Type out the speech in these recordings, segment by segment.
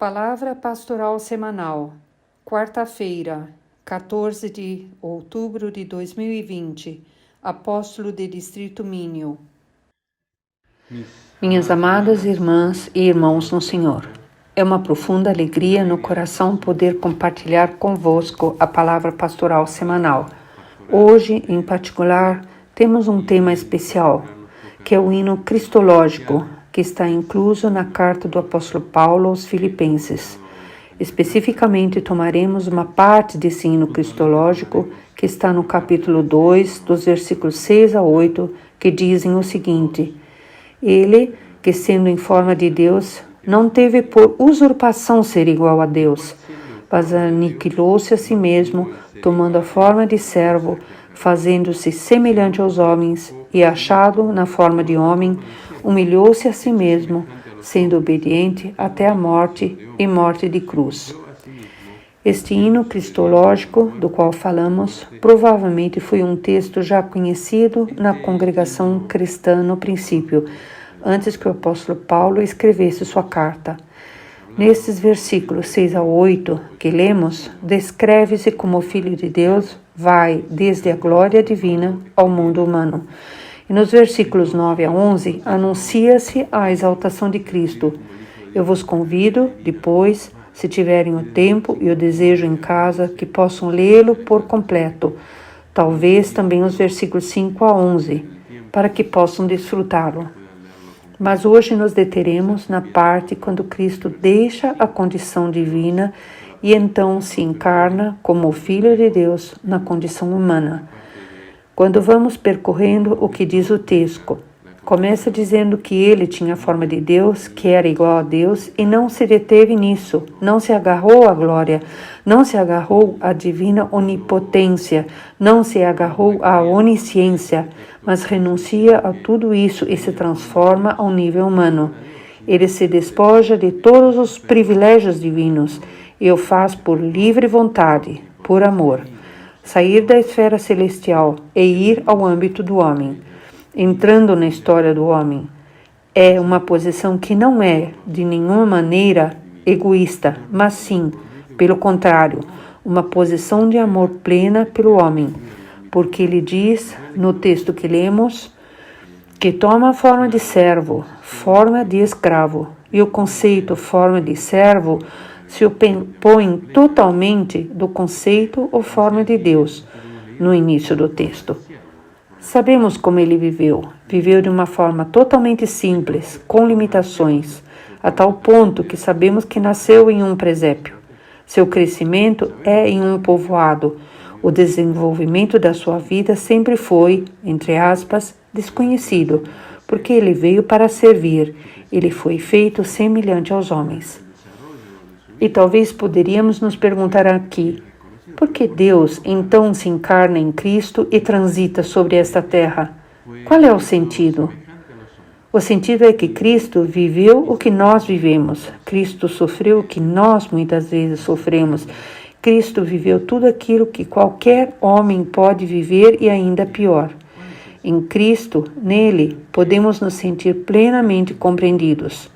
Palavra Pastoral Semanal, quarta-feira, 14 de outubro de 2020, Apóstolo de Distrito Mínio. Minhas amadas irmãs e irmãos no Senhor, é uma profunda alegria no coração poder compartilhar convosco a palavra pastoral semanal. Hoje, em particular, temos um tema especial, que é o hino cristológico, que está incluso na carta do apóstolo Paulo aos Filipenses. Especificamente, tomaremos uma parte desse hino cristológico que está no capítulo 2, dos versículos 6 a 8, que dizem o seguinte: Ele, que sendo em forma de Deus, não teve por usurpação ser igual a Deus, mas aniquilou-se a si mesmo, tomando a forma de servo, fazendo-se semelhante aos homens, e achado na forma de homem, humilhou-se a si mesmo, sendo obediente até a morte e morte de cruz. Este hino cristológico, do qual falamos, provavelmente foi um texto já conhecido na congregação cristã no princípio, antes que o apóstolo Paulo escrevesse sua carta. Nesses versículos 6 a 8 que lemos, descreve-se como o Filho de Deus vai desde a glória divina ao mundo humano. E nos versículos 9 a 11, anuncia-se a exaltação de Cristo. Eu vos convido, depois, se tiverem o tempo e o desejo em casa, que possam lê-lo por completo. Talvez também os versículos 5 a 11, para que possam desfrutá-lo. Mas hoje nos deteremos na parte quando Cristo deixa a condição divina e então se encarna como o Filho de Deus na condição humana. Quando vamos percorrendo o que diz o texto, começa dizendo que ele tinha a forma de Deus, que era igual a Deus, e não se deteve nisso, não se agarrou à glória, não se agarrou à divina onipotência, não se agarrou à onisciência, mas renuncia a tudo isso e se transforma ao nível humano. Ele se despoja de todos os privilégios divinos e o faz por livre vontade, por amor. Sair da esfera celestial e ir ao âmbito do homem, entrando na história do homem, é uma posição que não é, de nenhuma maneira, egoísta, mas sim, pelo contrário, uma posição de amor plena pelo homem, porque ele diz, no texto que lemos, que toma a forma de servo, forma de escravo, e o conceito forma de servo se opõe totalmente do conceito ou forma de Deus, no início do texto. Sabemos como ele viveu. Viveu de uma forma totalmente simples, com limitações, a tal ponto que sabemos que nasceu em um presépio. Seu crescimento é em um povoado. O desenvolvimento da sua vida sempre foi, entre aspas, desconhecido, porque ele veio para servir. Ele foi feito semelhante aos homens. E talvez poderíamos nos perguntar aqui, por que Deus então se encarna em Cristo e transita sobre esta terra? Qual é o sentido? O sentido é que Cristo viveu o que nós vivemos. Cristo sofreu o que nós muitas vezes sofremos. Cristo viveu tudo aquilo que qualquer homem pode viver e ainda pior. Em Cristo, nele, podemos nos sentir plenamente compreendidos.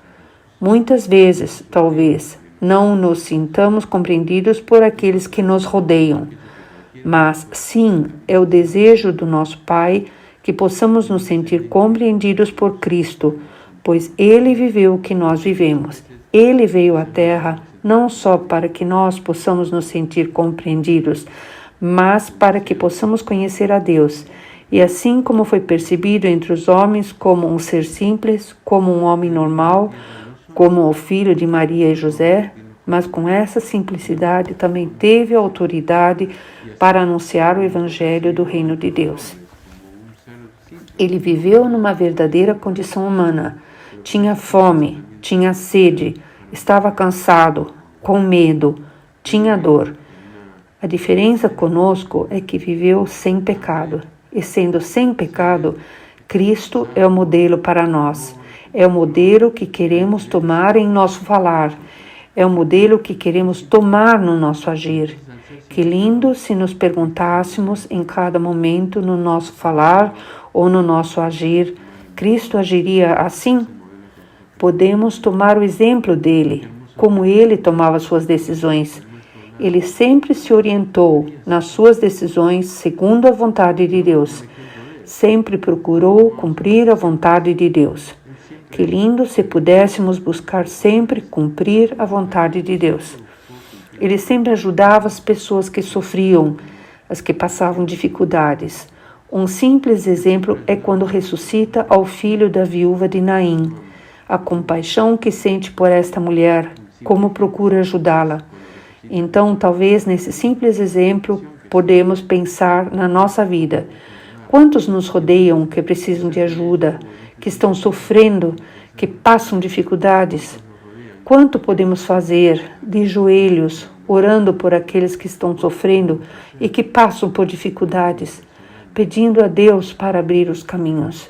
Muitas vezes, talvez, não nos sintamos compreendidos por aqueles que nos rodeiam, mas sim é o desejo do nosso Pai que possamos nos sentir compreendidos por Cristo, pois Ele viveu o que nós vivemos. Ele veio à Terra não só para que nós possamos nos sentir compreendidos, mas para que possamos conhecer a Deus. E assim como foi percebido entre os homens como um ser simples, como um homem normal, como o filho de Maria e José, mas com essa simplicidade também teve autoridade para anunciar o Evangelho do Reino de Deus. Ele viveu numa verdadeira condição humana. Tinha fome, tinha sede, estava cansado, com medo, tinha dor. A diferença conosco é que viveu sem pecado. E sendo sem pecado, Cristo é o modelo para nós. É o modelo que queremos tomar em nosso falar. É o modelo que queremos tomar no nosso agir. Que lindo se nos perguntássemos em cada momento no nosso falar ou no nosso agir, Cristo agiria assim? Podemos tomar o exemplo dele. como ele tomava suas decisões. Ele sempre se orientou nas suas decisões segundo a vontade de Deus. Sempre procurou cumprir a vontade de Deus. Que lindo se pudéssemos buscar sempre cumprir a vontade de Deus. Ele sempre ajudava as pessoas que sofriam, as que passavam dificuldades. Um simples exemplo é quando ressuscita ao filho da viúva de Naim. A compaixão que sente por esta mulher, como procura ajudá-la. Então, talvez nesse simples exemplo, podemos pensar na nossa vida. Quantos nos rodeiam que precisam de ajuda, que estão sofrendo, que passam dificuldades? Quanto podemos fazer de joelhos, orando por aqueles que estão sofrendo e que passam por dificuldades, pedindo a Deus para abrir os caminhos?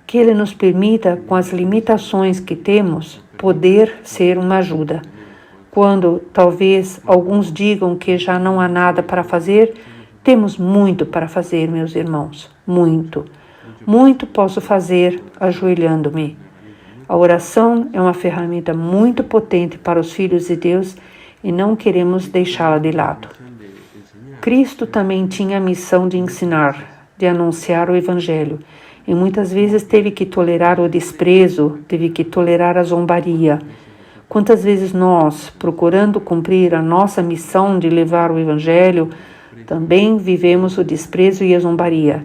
Que Ele nos permita, com as limitações que temos, poder ser uma ajuda. Quando talvez alguns digam que já não há nada para fazer, temos muito para fazer, meus irmãos, muito. Muito posso fazer ajoelhando-me. A oração é uma ferramenta muito potente para os filhos de Deus e não queremos deixá-la de lado. Cristo também tinha a missão de ensinar, de anunciar o Evangelho, e muitas vezes teve que tolerar o desprezo, teve que tolerar a zombaria. Quantas vezes nós, procurando cumprir a nossa missão de levar o Evangelho, também vivemos o desprezo e a zombaria.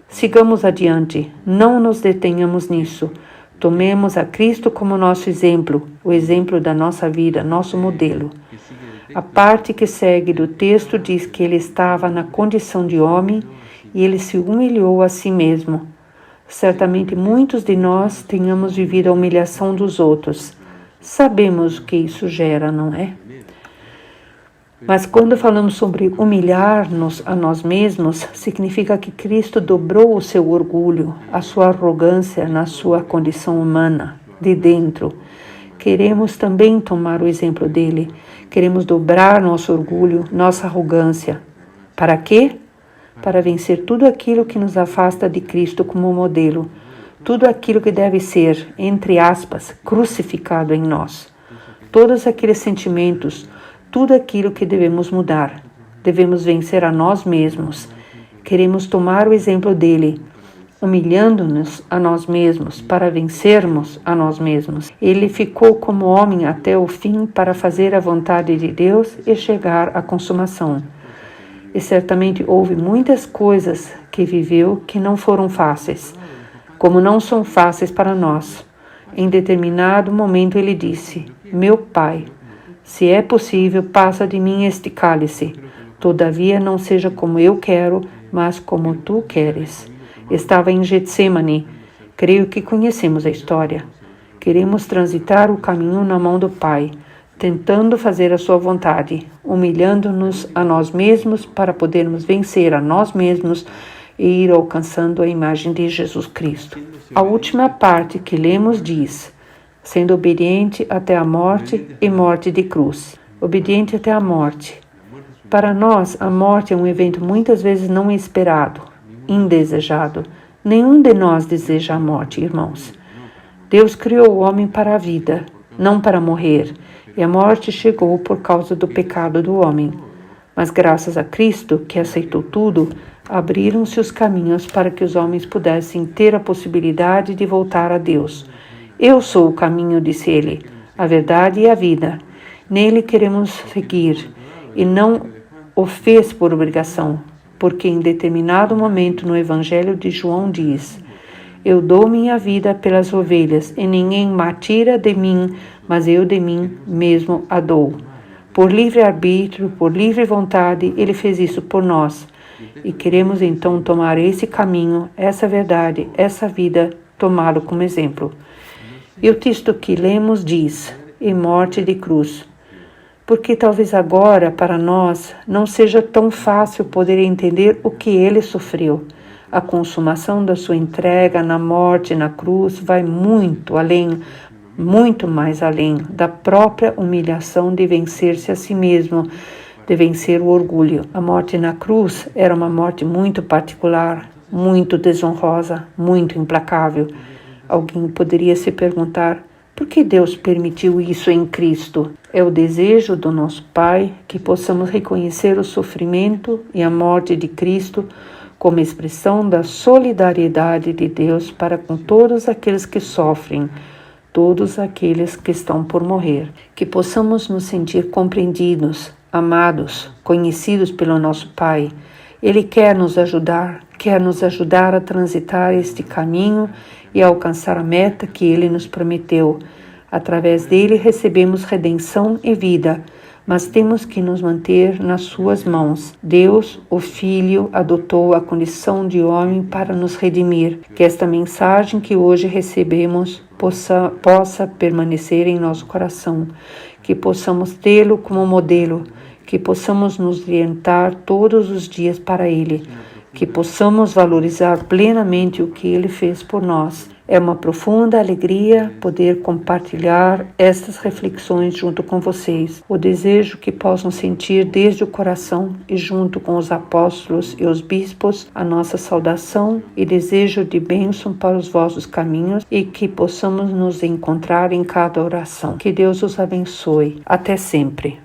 Sigamos adiante, não nos detenhamos nisso. Tomemos a Cristo como nosso exemplo, o exemplo da nossa vida, nosso modelo. A parte que segue do texto diz que ele estava na condição de homem e ele se humilhou a si mesmo. Certamente muitos de nós tenhamos vivido a humilhação dos outros. Sabemos o que isso gera, não é? Mas quando falamos sobre humilhar-nos a nós mesmos, significa que Cristo dobrou o seu orgulho, a sua arrogância na sua condição humana, de dentro. Queremos também tomar o exemplo dele. Queremos dobrar nosso orgulho, nossa arrogância. Para quê? Para vencer tudo aquilo que nos afasta de Cristo como modelo. Tudo aquilo que deve ser, entre aspas, crucificado em nós. Todos aqueles sentimentos, tudo aquilo que devemos mudar. Devemos vencer a nós mesmos. Queremos tomar o exemplo dele, humilhando-nos a nós mesmos para vencermos a nós mesmos. Ele ficou como homem até o fim para fazer a vontade de Deus e chegar à consumação. E certamente houve muitas coisas que viveu que não foram fáceis, como não são fáceis para nós. Em determinado momento ele disse: Meu Pai, se é possível, passa de mim este cálice. Todavia não seja como eu quero, mas como tu queres. Estava em Getsêmani. Creio que conhecemos a história. Queremos transitar o caminho na mão do Pai, tentando fazer a sua vontade, humilhando-nos a nós mesmos para podermos vencer a nós mesmos e ir alcançando a imagem de Jesus Cristo. A última parte que lemos diz: sendo obediente até a morte e morte de cruz. Obediente até a morte. Para nós, a morte é um evento muitas vezes não esperado, indesejado. Nenhum de nós deseja a morte, irmãos. Deus criou o homem para a vida, não para morrer, e a morte chegou por causa do pecado do homem. Mas graças a Cristo, que aceitou tudo, abriram-se os caminhos para que os homens pudessem ter a possibilidade de voltar a Deus. Eu sou o caminho, disse ele, a verdade e a vida. Nele queremos seguir, e não o fez por obrigação, porque em determinado momento no Evangelho de João diz: Eu dou minha vida pelas ovelhas, e ninguém me tira de mim, mas eu de mim mesmo a dou. Por livre-arbítrio, por livre vontade, ele fez isso por nós. E queremos então tomar esse caminho, essa verdade, essa vida, tomá-lo como exemplo. E o texto que lemos diz: e morte de cruz. Porque talvez agora, para nós, não seja tão fácil poder entender o que ele sofreu. A consumação da sua entrega na morte, na cruz, vai muito além, muito mais além da própria humilhação de vencer-se a si mesmo, de vencer o orgulho. A morte na cruz era uma morte muito particular, muito desonrosa, muito implacável. Alguém poderia se perguntar: Por que Deus permitiu isso em Cristo? É o desejo do nosso Pai que possamos reconhecer o sofrimento e a morte de Cristo como expressão da solidariedade de Deus para com todos aqueles que sofrem, todos aqueles que estão por morrer. Que possamos nos sentir compreendidos, amados, conhecidos pelo nosso Pai. Ele quer nos ajudar a transitar este caminho e alcançar a meta que Ele nos prometeu. Através dele recebemos redenção e vida, mas temos que nos manter nas suas mãos. Deus, o Filho, adotou a condição de homem para nos redimir. Que esta mensagem que hoje recebemos possa permanecer em nosso coração, que possamos tê-lo como modelo, que possamos nos orientar todos os dias para ele, que possamos valorizar plenamente o que ele fez por nós. É uma profunda alegria poder compartilhar estas reflexões junto com vocês. O desejo que possam sentir desde o coração e junto com os apóstolos e os bispos a nossa saudação e desejo de bênção para os vossos caminhos e que possamos nos encontrar em cada oração. Que Deus os abençoe. Até sempre.